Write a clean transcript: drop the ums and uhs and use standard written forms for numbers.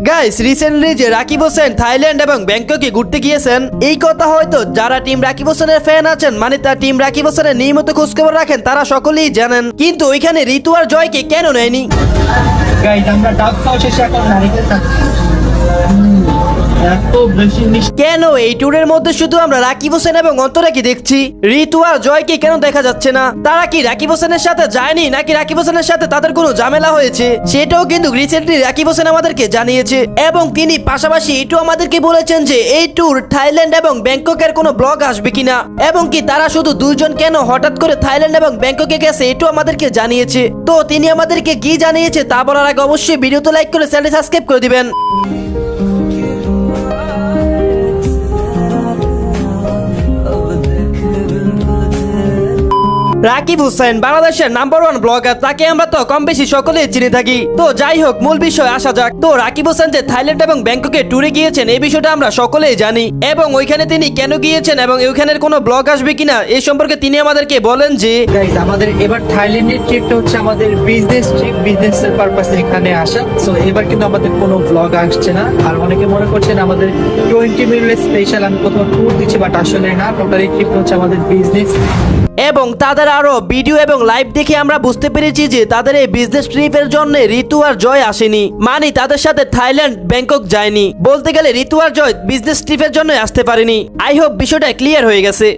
Guys recently যে Rakib Hossain Thailand এবং ব্যাংককে ঘুরতে গিয়েছেন, এই কথা হয়তো যারা টিম রাকিব হোসেনের ফ্যান আছেন, মানে তার টিম রাকিব হোসেনের নিয়মিত খোঁজখবর রাখেন, তারা সকলেই জানেন। কিন্তু ওইখানে ঋতু আর জয়কে কেন নেয়নি? গাইজ আমরা ডাব খাওয়া শেষে এখন নারিকেল খাচ্ছি। এত বেশি মিষ্টি। কেন এই ট্যুরের মধ্যে শুধু আমরা রাকিব হোসেন এবং অন্তরাকে দেখছি, ঋতু আর জয়কে কেন দেখা যাচ্ছে না? তারা কি রাকিব হোসেনের সাথে যায়নি, নাকি রাকিব হোসেনের সাথে তাদের কোনো ঝামেলা হয়েছে? সেটাও কিন্তু রিসেন্টলি রাকিব হোসেন আমাদেরকে জানিয়েছে, এবং তিনি পাশাপাশি এটাও আমাদেরকে বলেছেন যে এই ট্যুর থাইল্যান্ড এবং ব্যাংককের কোনো ব্লগ আসবে কিনা, এবং কি তারা শুধু দুইজন কেন হঠাৎ করে থাইল্যান্ড এবং ব্যাংককে গেছে এটাও আমাদেরকে জানিয়েছে। তো তিনি আমাদেরকে কি জানিয়েছে তা বলার আগে অবশ্যই ভিডিওতে লাইক করে চ্যানেল সাবস্ক্রাইব করে দিবেন। রাকিব হোসেন বাংলাদেশের নাম্বার 1 ব্লগার, তাকে আমরা তো কম বেশি সকলেই চিনে থাকি। তো যাই হোক, মূল বিষয় আসা যাক। তো রাকিব হোসেন যে থাইল্যান্ড এবং ব্যাংককে ট্যুরে গিয়েছেন এই বিষয়টা আমরা সকলেই জানি, এবং ওইখানে তিনি কেন গিয়েছেন এবং ওইখানের কোনো ব্লগ আসবে কিনা এই সম্পর্কে তিনি আমাদেরকে বলেন যে গাইজ আমাদের এবার থাইল্যান্ডের ট্রিপটা হচ্ছে আমাদের বিজনেস ট্রিপ, বিজনেসের পারপাসে এখানে আসা। সো এবার কিন্তু আমাদের কোনো ব্লগ আসছে না। আর অনেকে মনে করছেন আমাদের 20 মিনিট স্পেশাল আমি কোথাও ট্যুর দিচ্ছি, বাট আসলে না, টোটালি ট্রিপ হচ্ছে আমাদের বিজনেস। এবং তাদের আরো ভিডিও এবং লাইভ দেখে আমরা বুঝতে পেরেছি যে তাদের এই বিজনেস ট্রিপের জন্য ঋতু আর জয় আসেনি, মানে তাদের সাথে থাইল্যান্ড ব্যাংকক যায়নি। বলতে গেলে ঋতু আর জয় বিজনেস ট্রিপের জন্য আসতে পারেনি। আই হোপ বিষয়টা ক্লিয়ার হয়ে গেছে।